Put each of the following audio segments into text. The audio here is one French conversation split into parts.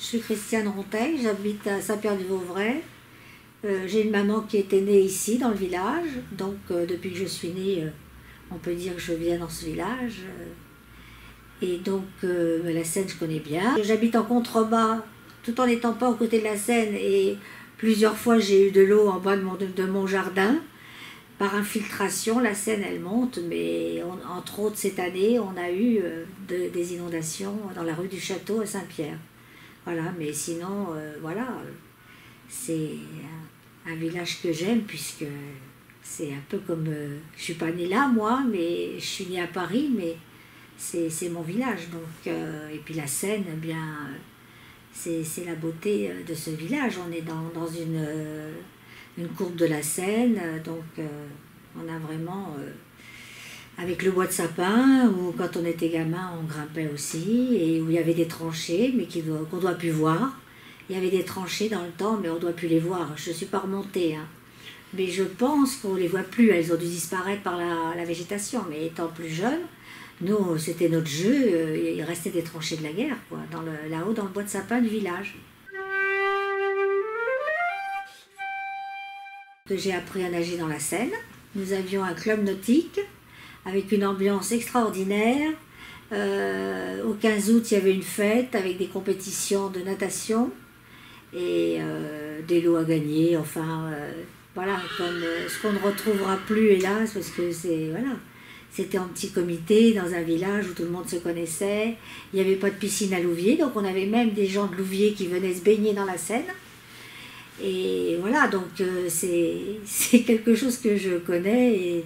suis Christiane Ronteil, j'habite à Saint-Pierre-du-Vauvray. J'ai une maman qui était née ici, dans le village. Donc, depuis que je suis née, on peut dire que je viens dans ce village. Et donc, la Seine, je connais bien. J'habite en contrebas, tout en n'étant pas aux côtés de la Seine. Et plusieurs fois, j'ai eu de l'eau en bas de mon jardin. Par infiltration, la Seine, elle monte. Mais entre autres, cette année, on a eu des inondations dans la rue du Château à Saint-Pierre. Voilà, mais sinon, voilà, c'est un village que j'aime puisque c'est un peu comme... je suis pas née là, moi, mais je suis née à Paris, mais c'est mon village. Donc, et puis la Seine, eh bien, c'est la beauté de ce village. On est dans une courbe de la Seine, donc on a vraiment... avec le bois de sapin, où quand on était gamin, on grimpait aussi, et où il y avait des tranchées, mais qu'on ne doit plus voir. Il y avait des tranchées dans le temps, mais on ne doit plus les voir. Je ne suis pas remontée, hein. Mais je pense qu'on ne les voit plus. Elles ont dû disparaître par la végétation. Mais étant plus jeune, nous, c'était notre jeu. Il restait des tranchées de la guerre, quoi, là-haut dans le bois de sapin du village. J'ai appris à nager dans la Seine. Nous avions un club nautique avec une ambiance extraordinaire. Au 15 août, il y avait une fête avec des compétitions de natation et des lots à gagner, enfin, voilà, comme ce qu'on ne retrouvera plus, hélas, parce que c'était en petit comité, dans un village où tout le monde se connaissait. Il n'y avait pas de piscine à Louviers, donc on avait même des gens de Louviers qui venaient se baigner dans la Seine. Et voilà, donc c'est quelque chose que je connais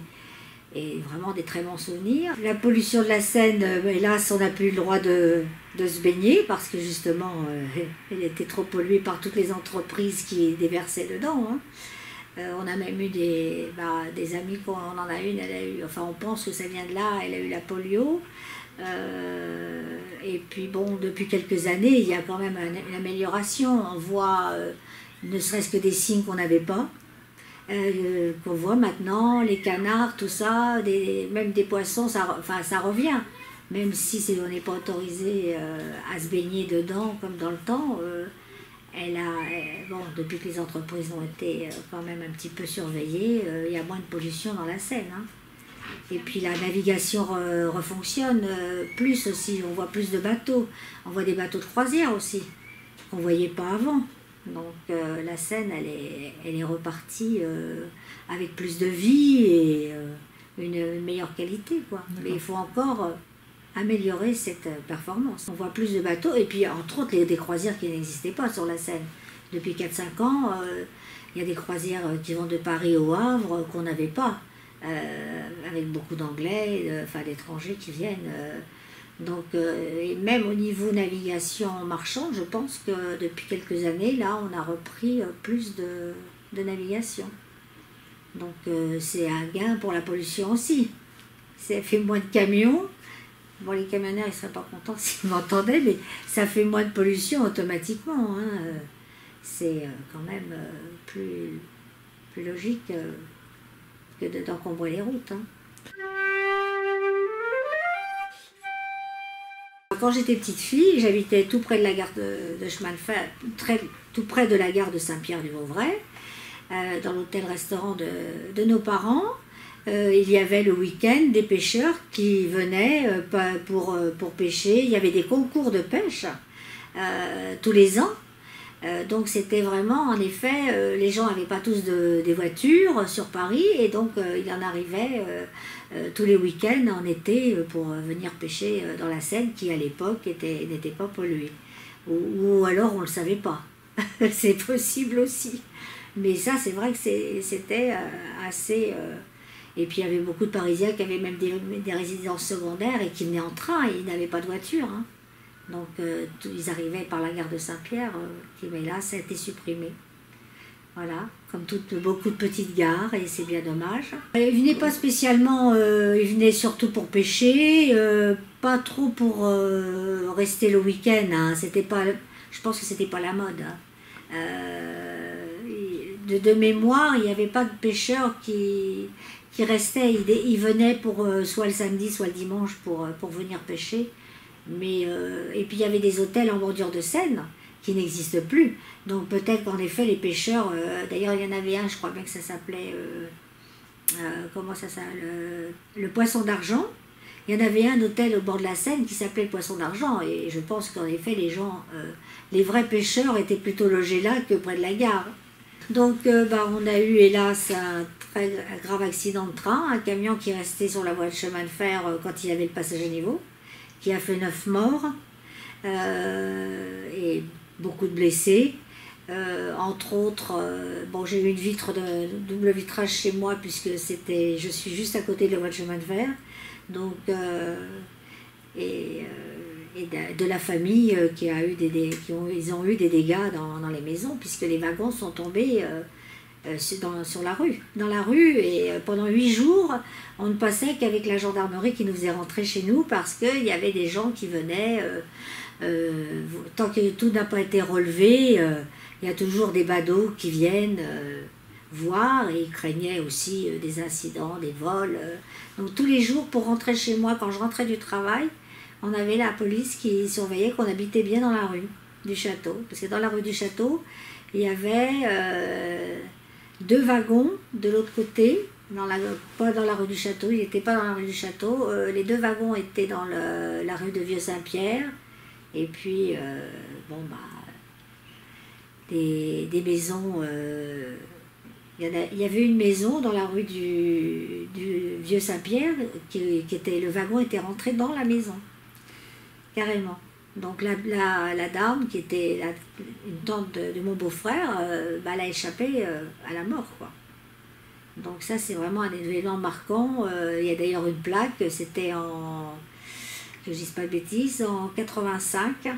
et vraiment des très bons souvenirs. La pollution de la Seine, hélas, on n'a plus le droit de se baigner parce que justement, elle était trop polluée par toutes les entreprises qui déversaient dedans, hein. On a même eu des amis, on en a une, elle a eu, enfin on pense que ça vient de là, elle a eu la polio. Et puis bon, depuis quelques années, il y a quand même une amélioration. On voit ne serait-ce que des signes qu'on n'avait pas. Qu'on voit maintenant, les canards, tout ça, même des poissons, ça revient. Même si on n'est pas autorisé à se baigner dedans comme dans le temps, bon, depuis que les entreprises ont été quand même un petit peu surveillées, il y a moins de pollution dans la Seine, hein. Et puis la navigation refonctionne plus aussi, on voit plus de bateaux. On voit des bateaux de croisière aussi, qu'on ne voyait pas avant. Donc la Seine, elle est repartie avec plus de vie et une meilleure qualité, quoi. Mais il faut encore améliorer cette performance. On voit plus de bateaux et puis entre autres des croisières qui n'existaient pas sur la Seine. Depuis 4-5 ans, il y a des croisières qui vont de Paris au Havre qu'on n'avait pas, avec beaucoup d'anglais, enfin d'étrangers qui viennent. Donc, et même au niveau navigation marchande, je pense que depuis quelques années, là, on a repris plus de navigation. Donc, c'est un gain pour la pollution aussi. Ça fait moins de camions. Bon, les camionneurs, ils ne seraient pas contents s'ils m'entendaient, mais ça fait moins de pollution automatiquement, hein. C'est quand même plus logique que d'encombrer les routes, hein. Quand j'étais petite fille, j'habitais tout près de la gare de chemin de fer, tout près de la gare de Saint-Pierre-du-Vauvray, dans l'hôtel-restaurant de nos parents. Il y avait le week-end des pêcheurs qui venaient pour pêcher. Il y avait des concours de pêche tous les ans. Donc c'était vraiment, en effet, les gens n'avaient pas tous des voitures sur Paris et donc il en arrivait tous les week-ends en été pour venir pêcher dans la Seine qui à l'époque n'était pas polluée. Ou alors on ne le savait pas, c'est possible aussi. Mais ça c'est vrai que c'était assez... Et puis il y avait beaucoup de Parisiens qui avaient même des résidences secondaires et qui venaient en train et ils n'avaient pas de voiture, hein. Donc ils arrivaient par la gare de Saint-Pierre, mais là ça a été supprimé. Voilà, comme beaucoup de petites gares, et c'est bien dommage. Ils venaient pas spécialement, ils venaient surtout pour pêcher, pas trop pour rester le week-end, hein. Je pense que c'était pas la mode, hein. De mémoire, il n'y avait pas de pêcheurs qui restaient, ils venaient pour soit le samedi, soit le dimanche pour venir pêcher. Mais, et puis il y avait des hôtels en bordure de Seine qui n'existe plus. Donc peut-être qu'en effet les pêcheurs, d'ailleurs il y en avait un, je crois bien que ça s'appelait, comment ça s'appelle, le Poisson d'Argent. Il y en avait un hôtel au bord de la Seine qui s'appelait le Poisson d'Argent, et je pense qu'en effet les gens, les vrais pêcheurs étaient plutôt logés là que près de la gare. Donc on a eu hélas un très grave accident de train, un camion qui est resté sur la voie de chemin de fer quand il y avait le passage à niveau, qui a fait 9 morts et beaucoup de blessés. Entre autres, j'ai eu une vitre de double vitrage chez moi puisque je suis juste à côté de la voie de chemin de fer. Donc, de la famille qui a eu ils ont eu des dégâts dans les maisons puisque les wagons sont tombés sur la rue. Dans la rue, et pendant 8 jours, on ne passait qu'avec la gendarmerie qui nous faisait rentrer chez nous parce qu'il y avait des gens qui venaient, tant que tout n'a pas été relevé, il y a toujours des badauds qui viennent voir, et ils craignaient aussi des incidents, des vols. Donc tous les jours, pour rentrer chez moi, quand je rentrais du travail, on avait la police qui surveillait qu'on habitait bien dans la rue du château. Parce que dans la rue du château, il y avait 2 wagons de l'autre côté, pas dans la rue du château, il n'était pas dans la rue du château. Les 2 wagons étaient dans la rue de Vieux-Saint-Pierre, et puis des maisons. Il y avait une maison dans la rue du Vieux-Saint-Pierre le wagon était rentré dans la maison, carrément. Donc la dame, qui était une tante de mon beau-frère, elle a échappé à la mort, quoi. Donc ça, c'est vraiment un événement marquant. Il y a d'ailleurs une plaque, c'était que je dise pas de bêtises, en 85.